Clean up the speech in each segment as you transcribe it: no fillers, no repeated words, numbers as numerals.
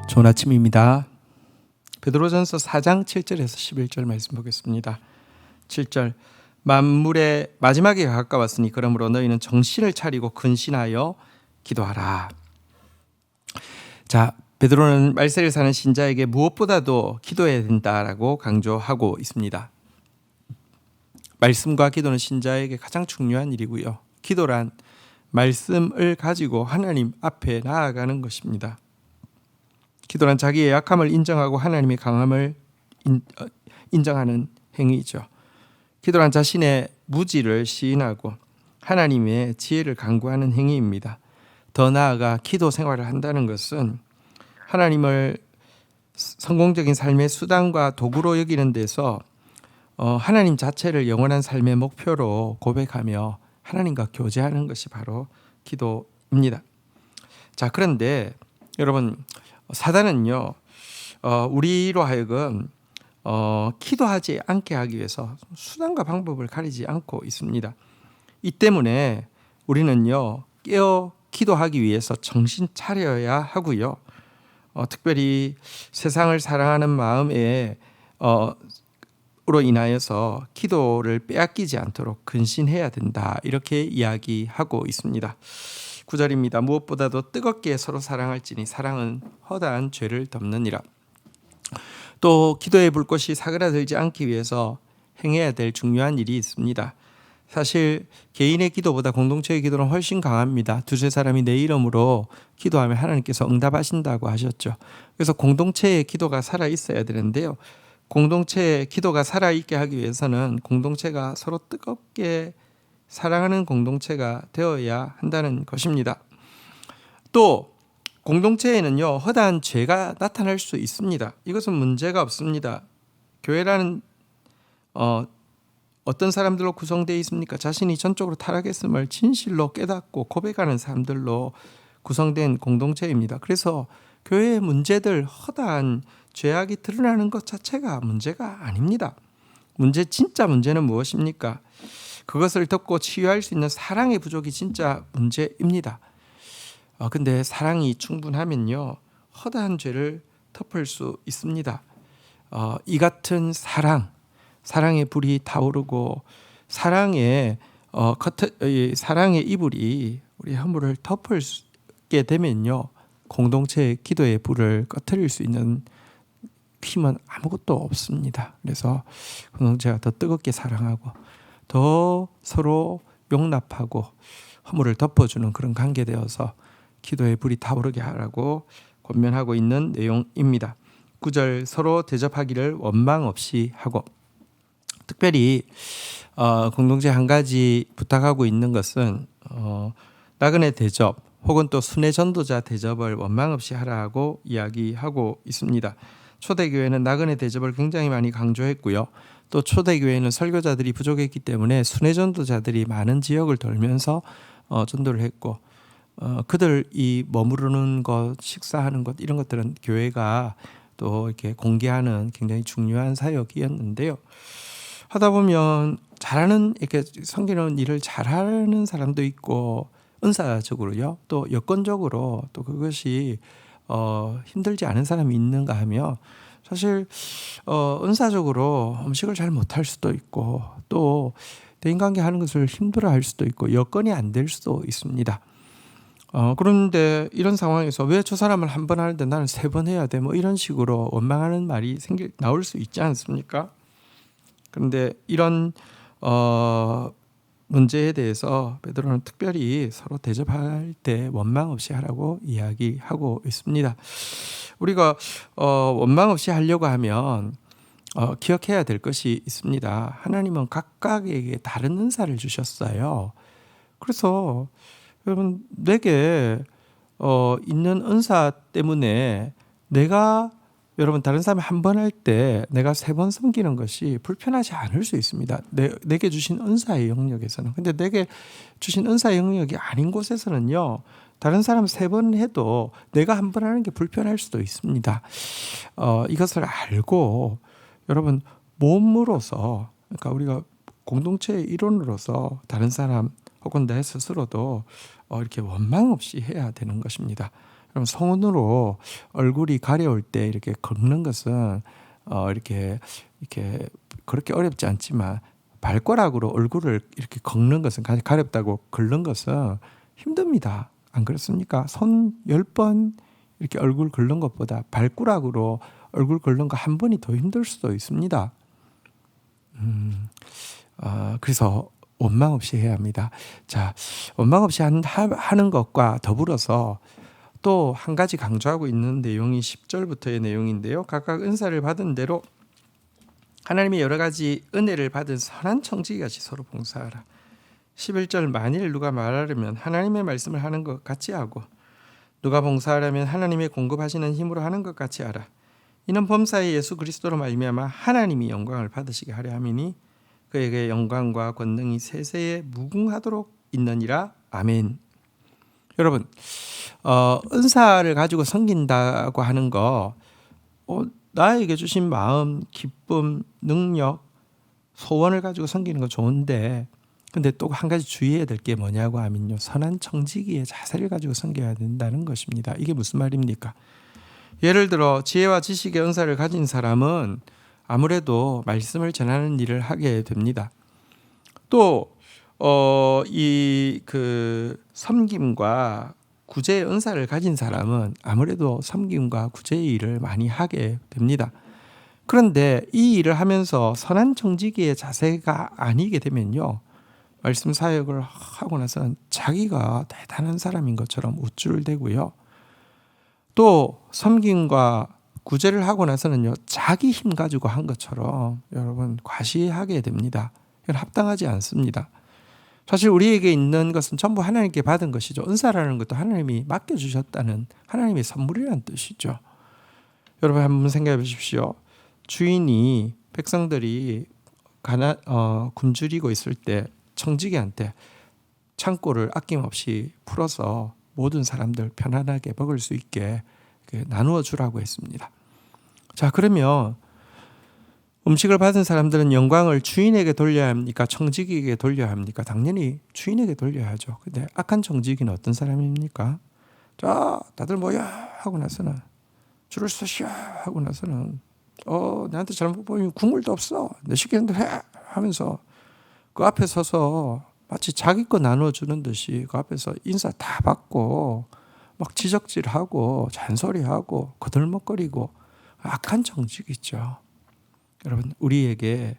좋은 아침입니다. 베드로전서 4장 7절에서 11절 말씀 보겠습니다. 7절 만물의 마지막에 가까웠으니 그러므로 너희는 정신을 차리고 근신하여 기도하라. 자, 베드로는 말세를 사는 신자에게 무엇보다도 기도해야 된다라고 강조하고 있습니다. 말씀과 기도는 신자에게 가장 중요한 일이고요. 기도란 말씀을 가지고 하나님 앞에 나아가는 것입니다. 기도란 자기의 약함을 인정하고 하나님의 강함을 인정하는 행위죠. 기도란 자신의 무지를 시인하고 하나님의 지혜를 간구하는 행위입니다. 더 나아가 기도 생활을 한다는 것은 하나님을 성공적인 삶의 수단과 도구로 여기는 데서 하나님 자체를 영원한 삶의 목표로 고백하며 하나님과 교제하는 것이 바로 기도입니다. 자, 그런데 여러분, 사단은요, 우리로 하여금 기도하지 않게 하기 위해서 수단과 방법을 가리지 않고 있습니다. 이 때문에 우리는요, 깨어 기도하기 위해서 정신 차려야 하고요. 특별히 세상을 사랑하는 마음에 으로 인하여서 기도를 빼앗기지 않도록 근신해야 된다, 이렇게 이야기하고 있습니다. 9절입니다. 무엇보다도 뜨겁게 서로 사랑할지니 사랑은 허다한 죄를 덮느니라. 또 기도의 불꽃이 사그라들지 않기 위해서 행해야 될 중요한 일이 있습니다. 사실 개인의 기도보다 공동체의 기도는 훨씬 강합니다. 두세 사람이 내 이름으로 기도하면 하나님께서 응답하신다고 하셨죠. 그래서 공동체의 기도가 살아 있어야 되는데요. 공동체의 기도가 살아있게 하기 위해서는 공동체가 서로 뜨겁게 사랑하는 공동체가 되어야 한다는 것입니다. 또 공동체에는요, 허다한 죄가 나타날 수 있습니다. 이것은 문제가 없습니다. 교회라는 어떤 사람들로 구성되어 있습니까? 자신이 전적으로 타락했음을 진실로 깨닫고 고백하는 사람들로 구성된 공동체입니다. 그래서 교회의 문제들, 허다한 죄악이 드러나는 것 자체가 문제가 아닙니다. 진짜 문제는 무엇입니까? 그것을 덮고 치유할 수 있는 사랑의 부족이 진짜 문제입니다. 근데 사랑이 충분하면요, 허다한 죄를 덮을 수 있습니다. 이 같은 사랑의 불이 타오르고 사랑의 이불이 우리 허물을 덮게 되면요, 공동체의 기도의 불을 꺼트릴 수 있는 힘은 아무것도 없습니다. 그래서 공동체가 더 뜨겁게 사랑하고 더 서로 용납하고 허물을 덮어주는 그런 관계 되어서 기도의 불이 타오르게 하라고 권면하고 있는 내용입니다. 9절 서로 대접하기를 원망 없이 하고, 특별히 공동체 한 가지 부탁하고 있는 것은 나그네 대접 혹은 또 순회 전도자 대접을 원망 없이 하라고 이야기하고 있습니다. 초대교회는 나그네 대접을 굉장히 많이 강조했고요. 또 초대교회는 설교자들이 부족했기 때문에 순회 전도자들이 많은 지역을 돌면서 전도를 했고, 그들이 머무르는 것, 식사하는 것, 이런 것들은 교회가 또 이렇게 공개하는 굉장히 중요한 사역이었는데요. 하다 보면 이렇게 섬기는 일을 잘하는 사람도 있고, 은사적으로요, 또 여건적으로 또 그것이 힘들지 않은 사람이 있는가 하면 사실 은사적으로 음식을 잘 못할 수도 있고, 또 대인관계 하는 것을 힘들어할 수도 있고, 여건이 안 될 수도 있습니다. 그런데 이런 상황에서 왜 저 사람을 한 번 하는데 나는 3번 해야 돼? 뭐 이런 식으로 원망하는 말이 나올 수 있지 않습니까? 그런데 이런 문제에 대해서 베드로는 특별히 서로 대접할 때 원망 없이 하라고 이야기하고 있습니다. 우리가 원망 없이 하려고 하면 기억해야 될 것이 있습니다. 하나님은 각각에게 다른 은사를 주셨어요. 그래서 여러분, 내게 있는 은사 때문에 여러분, 다른 사람이 한 번 할 때 내가 3번 섬기는 것이 불편하지 않을 수 있습니다. 내게 주신 은사의 영역에서는. 근데 내게 주신 은사의 영역이 아닌 곳에서는요, 다른 사람 3번 해도 내가 한 번 하는 게 불편할 수도 있습니다. 이것을 알고 여러분, 몸으로서, 그러니까 우리가 공동체의 일원으로서 다른 사람 혹은 내 스스로도 이렇게 원망 없이 해야 되는 것입니다. 그럼 손으로 얼굴이 가려울 때 이렇게 긁는 것은 이렇게 그렇게 어렵지 않지만 발가락으로 얼굴을 이렇게 긁는 것은 가렵다고 긁는 것은 힘듭니다. 안 그렇습니까? 손 10번 이렇게 얼굴 긁는 것보다 발가락으로 얼굴 긁는 거 한 번이 더 힘들 수도 있습니다. 그래서 원망 없이 해야 합니다. 자, 원망 없이 하는 것과 더불어서 또 한 가지 강조하고 있는 내용이 10절부터의 내용인데요. 각각 은사를 받은 대로 하나님의 여러 가지 은혜를 받은 선한 청지기같이 서로 봉사하라. 11절 만일 누가 말하려면 하나님의 말씀을 하는 것 같이 하고 누가 봉사하려면 하나님의 공급하시는 힘으로 하는 것 같이 하라. 이는 범사의 예수 그리스도로 말미암아 하나님이 영광을 받으시게 하려 함이니 그에게 영광과 권능이 세세에 무궁하도록 있느니라. 아멘. 여러분, 은사를 가지고 섬긴다고 하는 거 나에게 주신 마음, 기쁨, 능력, 소원을 가지고 섬기는 거 좋은데 근데 또 한 가지 주의해야 될 게 뭐냐고 하면요. 선한 청지기의 자세를 가지고 섬겨야 된다는 것입니다. 이게 무슨 말입니까? 예를 들어 지혜와 지식의 은사를 가진 사람은 아무래도 말씀을 전하는 일을 하게 됩니다. 또 섬김과 구제의 은사를 가진 사람은 아무래도 섬김과 구제의 일을 많이 하게 됩니다. 그런데 이 일을 하면서 선한 청지기의 자세가 아니게 되면요. 말씀 사역을 하고 나서는 자기가 대단한 사람인 것처럼 우쭐대고요. 또 섬김과 구제를 하고 나서는요. 자기 힘 가지고 한 것처럼 여러분 과시하게 됩니다. 이건 합당하지 않습니다. 사실 우리에게 있는 것은 전부 하나님께 받은 것이죠. 은사라는 것도 하나님이 맡겨주셨다는 하나님의 선물이라는 뜻이죠. 여러분 한번 생각해 보십시오. 주인이 백성들이 굶주리고 있을 때 청지기한테 창고를 아낌없이 풀어서 모든 사람들 편안하게 먹을 수 있게 나누어 주라고 했습니다. 자, 그러면 음식을 받은 사람들은 영광을 주인에게 돌려야 합니까? 청지기에게 돌려야 합니까? 당연히 주인에게 돌려야죠. 근데 악한 청지기는 어떤 사람입니까? 자, 다들 모여 하고 나서는 줄을 서시오 하고 나서는 나한테 잘못 보이면 국물도 없어. 내 시키는 대로 해 하면서 그 앞에 서서 마치 자기 거 나눠주는 듯이 그 앞에서 인사 다 받고 막 지적질하고 잔소리하고 거들먹거리고 악한 청지기죠. 여러분, 우리에게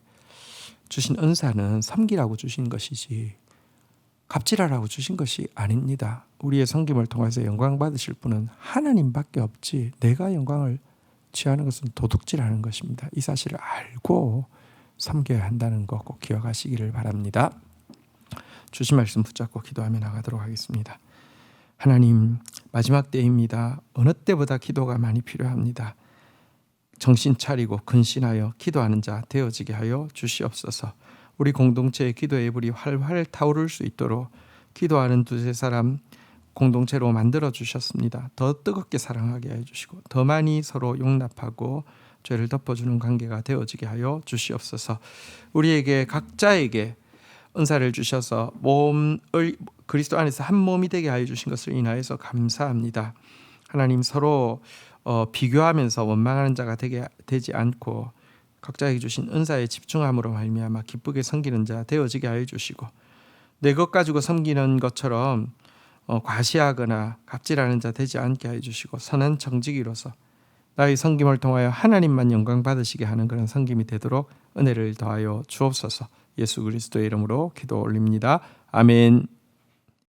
주신 은사는 섬기라고 주신 것이지 갑질하라고 주신 것이 아닙니다. 우리의 섬김을 통해서 영광 받으실 분은 하나님밖에 없지 내가 영광을 취하는 것은 도둑질하는 것입니다. 이 사실을 알고 섬겨야 한다는 거 꼭 기억하시기를 바랍니다. 주신 말씀 붙잡고 기도하며 나가도록 하겠습니다. 하나님, 마지막 때입니다. 어느 때보다 기도가 많이 필요합니다. 정신 차리고 근신하여 기도하는 자 되어지게 하여 주시옵소서. 우리 공동체의 기도의 불이 활활 타오를 수 있도록 기도하는 두세 사람 공동체로 만들어 주셨습니다. 더 뜨겁게 사랑하게 해주시고 더 많이 서로 용납하고 죄를 덮어주는 관계가 되어지게 하여 주시옵소서. 우리에게 각자에게 은사를 주셔서 몸을 그리스도 안에서 한 몸이 되게 하여 주신 것을 인하여서 감사합니다. 하나님, 서로 비교하면서 원망하는 자가 되지 않고 각자에게 주신 은사에 집중함으로 말미암아 기쁘게 섬기는 자 되어지게 하여 주시고 내 것 가지고 섬기는 것처럼 과시하거나 갑질하는 자 되지 않게 하여 주시고 선한 청지기로서 나의 섬김을 통하여 하나님만 영광 받으시게 하는 그런 섬김이 되도록 은혜를 더하여 주옵소서. 예수 그리스도의 이름으로 기도 올립니다. 아멘.